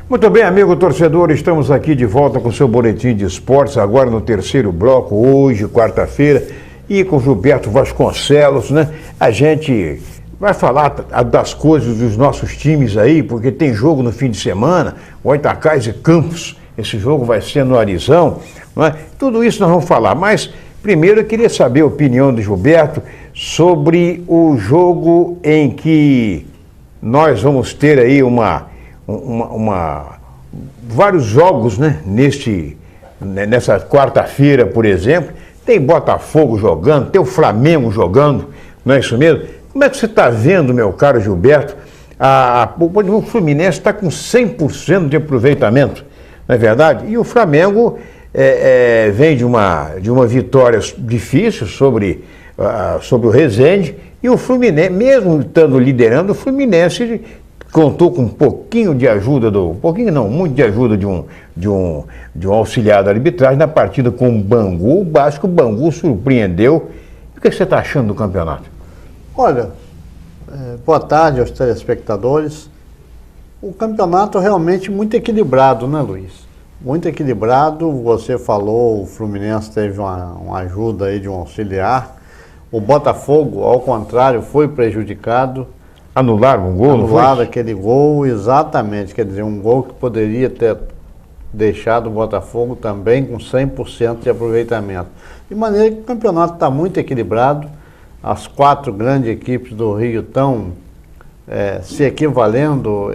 Muito bem, amigo torcedor, estamos aqui de volta com o seu boletim de esportes, agora no terceiro bloco, hoje, quarta-feira, e com Gilberto Vasconcelos, né? A gente vai falar das coisas dos nossos times aí, porque tem jogo no fim de semana, Goytacás e Campos, esse jogo vai ser no Arizão, não é? Tudo isso nós vamos falar, mas primeiro eu queria saber a opinião do Gilberto sobre o jogo em que nós vamos ter aí vários jogos, né, nessa quarta-feira, por exemplo. Tem Botafogo jogando, tem o Flamengo jogando, não é isso mesmo? Como é que você está vendo, meu caro Gilberto? O Fluminense está com 100% de aproveitamento, não é verdade? E o Flamengo vem de uma vitória difícil sobre o Resende, e o Fluminense, mesmo estando liderando, o Fluminense contou com um pouquinho de ajuda, muito de ajuda de um auxiliar da arbitragem na partida com o Bangu. Acho que o Bangu surpreendeu. O que você está achando do campeonato? Olha, boa tarde aos telespectadores. O campeonato é realmente muito equilibrado, né, Luiz? Muito equilibrado. Você falou, o Fluminense teve uma ajuda aí de um auxiliar. O Botafogo, ao contrário, foi prejudicado. Anularam um gol? Anularam aquele gol, exatamente. Quer dizer, um gol que poderia ter deixado o Botafogo também com 100% de aproveitamento. De maneira que o campeonato está muito equilibrado. As quatro grandes equipes do Rio estão se equivalendo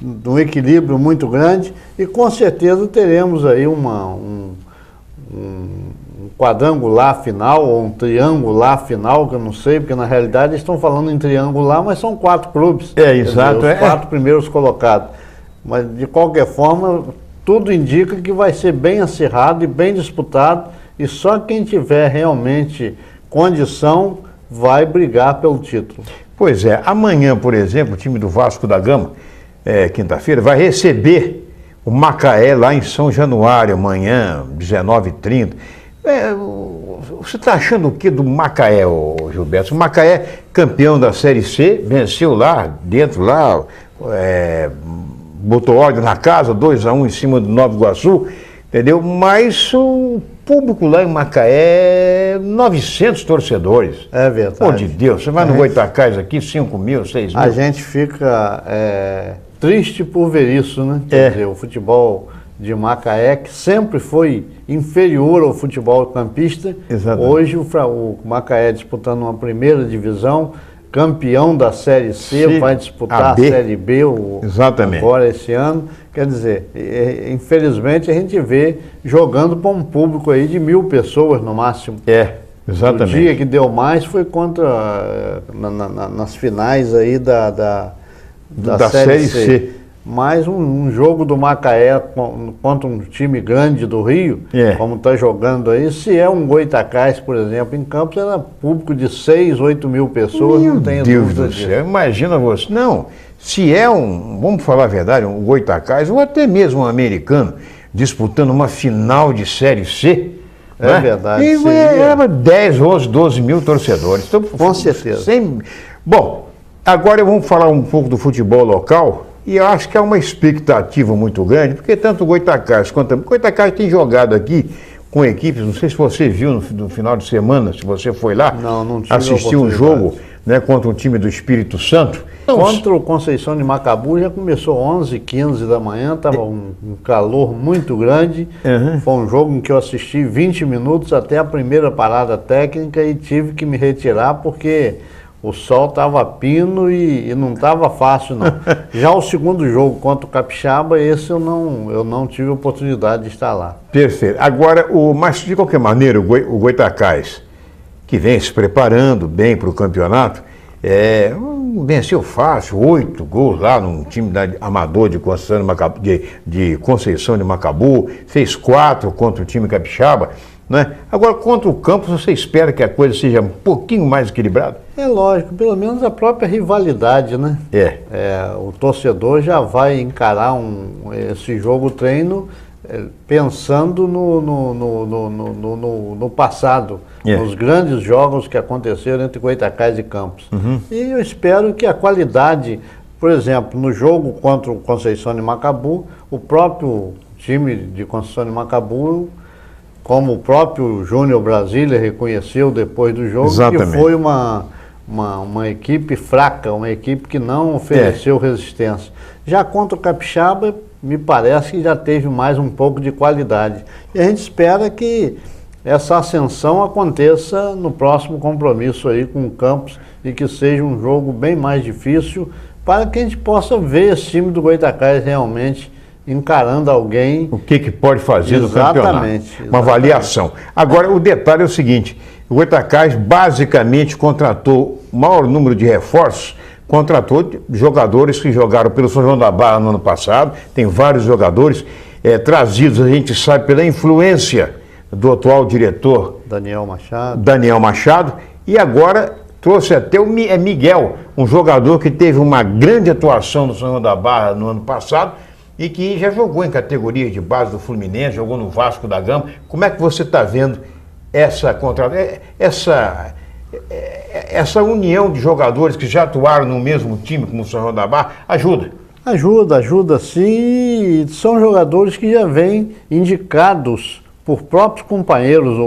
num equilíbrio muito grande, e com certeza teremos aí um quadrangular final, ou um triangular final, que eu não sei, porque na realidade eles estão falando em triangular, mas são quatro clubes. Exato. Dizer, os quatro primeiros colocados. Mas de qualquer forma, tudo indica que vai ser bem acirrado e bem disputado, e só quem tiver realmente condição vai brigar pelo título. Pois é, amanhã, por exemplo, o time do Vasco da Gama, quinta-feira, vai receber o Macaé lá em São Januário, amanhã, 19h30. Você está achando o que do Macaé, Gilberto? O Macaé, campeão da Série C, venceu lá dentro, botou ordem na casa, 2-1 em cima do Nova Iguaçu, entendeu? Mas o público lá em Macaé, 900 torcedores. É verdade. Pô, de Deus, você vai no Goytacás aqui, 5 mil, 6 mil. A gente fica triste por ver isso, né? Quer dizer, o futebol de Macaé, que sempre foi inferior ao futebol campista. Exatamente. Hoje o Macaé disputando uma primeira divisão, campeão da Série C, vai disputar a Série B agora esse ano. Quer dizer, infelizmente a gente vê jogando para um público aí de 1.000 pessoas no máximo. Exatamente. O dia que deu mais foi contra nas finais aí da Série C. Mas um jogo do Macaé contra um time grande do Rio, como está jogando aí, se é um Goytacás, por exemplo, em Campos, era público de 6, 8 mil pessoas, não tenho dúvida disso. Imagina você. Não, se é vamos falar a verdade, um Goytacás, ou até mesmo um americano, disputando uma final de Série C, é verdade. E era 10, 11, 12 mil torcedores. Então, com certeza. Bom, agora vamos falar um pouco do futebol local. E eu acho que há uma expectativa muito grande, porque tanto o Goytacás quanto o Goytacás tem jogado aqui com equipes, não sei se você viu no final de semana, se você foi lá, não assistiu um jogo, né, contra um time do Espírito Santo. Contra o Conceição de Macabu já começou 11h15 da manhã, estava um calor muito grande. Foi um jogo em que eu assisti 20 minutos até a primeira parada técnica e tive que me retirar porque o sol estava pino e não estava fácil, não. Já o segundo jogo contra o Capixaba, esse eu não tive oportunidade de estar lá. Perfeito. Agora, mas de qualquer maneira, o Goytacás, que vem se preparando bem para o campeonato, venceu fácil, 8 gols lá num time amador de Conceição de Macabu, fez 4 contra o time Capixaba. Né? Agora, contra o Campos, você espera que a coisa seja um pouquinho mais equilibrada? É lógico, pelo menos a própria rivalidade, né? O torcedor já vai encarar esse jogo treino pensando no passado, nos grandes jogos que aconteceram entre Goytacás e Campos. E eu espero que a qualidade Por exemplo, no jogo contra o Conceição de Macabu, o próprio time de Conceição de Macabu, como o próprio Júnior Brasília reconheceu depois do jogo, exatamente, que foi uma equipe fraca, uma equipe que não ofereceu resistência. Já contra o Capixaba, me parece que já teve mais um pouco de qualidade. E a gente espera que essa ascensão aconteça no próximo compromisso aí com o Campos e que seja um jogo bem mais difícil para que a gente possa ver esse time do Goytacás realmente encarando alguém. O que pode fazer no campeonato. Uma avaliação. Agora, o detalhe é o seguinte, o Goytacás basicamente contratou o maior número de reforços, contratou jogadores que jogaram pelo São João da Barra no ano passado, tem vários jogadores trazidos, a gente sabe, pela influência do atual diretor Daniel Machado, e agora trouxe até o Miguel, um jogador que teve uma grande atuação no São João da Barra no ano passado e que já jogou em categorias de base do Fluminense, jogou no Vasco da Gama. Como é que você está vendo essa união de jogadores que já atuaram no mesmo time como o São João da Barra? Ajuda? Ajuda sim. São jogadores que já vêm indicados por próprios companheiros.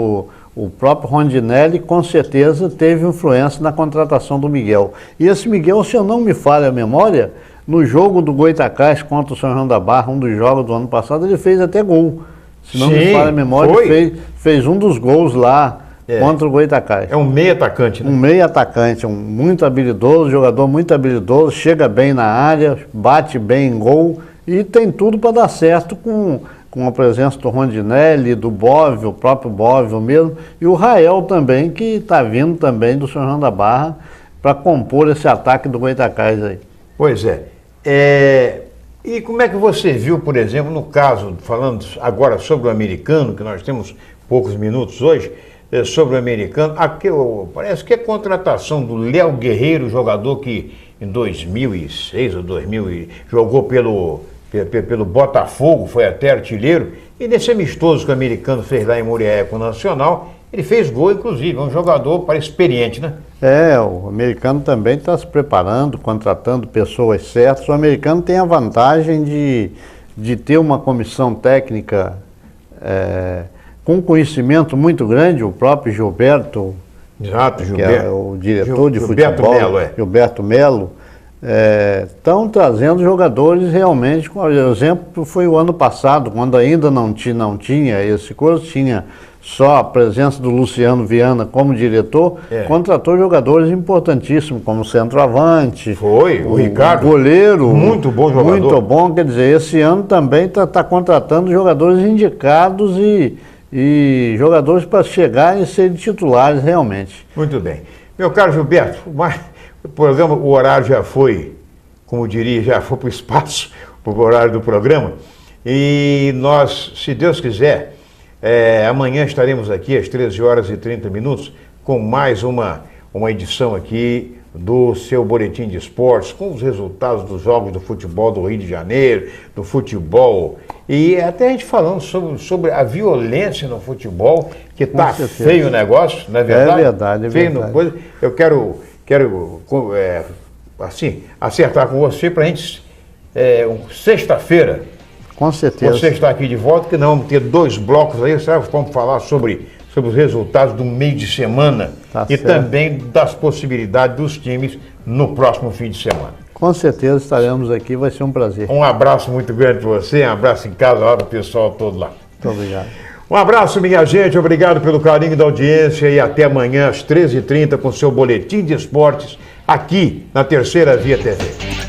O próprio Rondinelli com certeza teve influência na contratação do Miguel. E esse Miguel, se eu não me falha a memória, no jogo do Goytacás contra o São João da Barra, um dos jogos do ano passado, ele fez até gol. Se não me falha a memória, ele fez um dos gols lá contra o Goytacás. É um meio atacante, né? Um meio atacante, muito habilidoso, jogador muito habilidoso, chega bem na área, bate bem em gol e tem tudo para dar certo com a presença do Rondinelli, do Bóvio, o próprio Bóvio mesmo, e o Rael também, que está vindo também do São João da Barra para compor esse ataque do Goytacás aí. Pois é. E como é que você viu, por exemplo, no caso, falando agora sobre o americano, que nós temos poucos minutos hoje, sobre o americano, parece que a contratação do Léo Guerreiro, jogador que em 2006 ou 2000 jogou pelo Botafogo, foi até artilheiro, e nesse amistoso que o americano fez lá em Muriaé com o Nacional, ele fez gol, inclusive, é um jogador experiente, né? O americano também está se preparando, contratando pessoas certas. O americano tem a vantagem de ter uma comissão técnica com conhecimento muito grande, o próprio Gilberto, que é o diretor de futebol, Gilberto Melo, estão trazendo jogadores realmente, o exemplo foi o ano passado, quando ainda não tinha esse curso, tinha só a presença do Luciano Viana como diretor, contratou jogadores importantíssimos, como centroavante. O Ricardo. Goleiro. Muito bom jogador. Muito bom, quer dizer, esse ano também está contratando jogadores indicados e jogadores para chegarem e serem titulares realmente. Muito bem. Meu caro Gilberto, o programa, o horário já foi, como diria, já foi para o espaço, para o horário do programa. E nós, se Deus quiser, amanhã estaremos aqui às 13h30 com mais uma edição aqui do seu Boletim de Esportes, com os resultados dos jogos do futebol do Rio de Janeiro, do futebol, e até a gente falando sobre a violência no futebol, que está feio o negócio, não é verdade? É verdade. Eu quero assim, acertar com você para a gente, sexta-feira, com certeza. Você está aqui de volta, que nós vamos ter 2 blocos aí, vamos falar sobre os resultados do meio de semana e também das possibilidades dos times no próximo fim de semana. Com certeza estaremos aqui, vai ser um prazer. Um abraço muito grande para você, um abraço em casa, lá do pessoal todo lá. Muito obrigado. Um abraço, minha gente, obrigado pelo carinho da audiência e até amanhã às 13h30 com o seu Boletim de Esportes aqui na Terceira Via TV.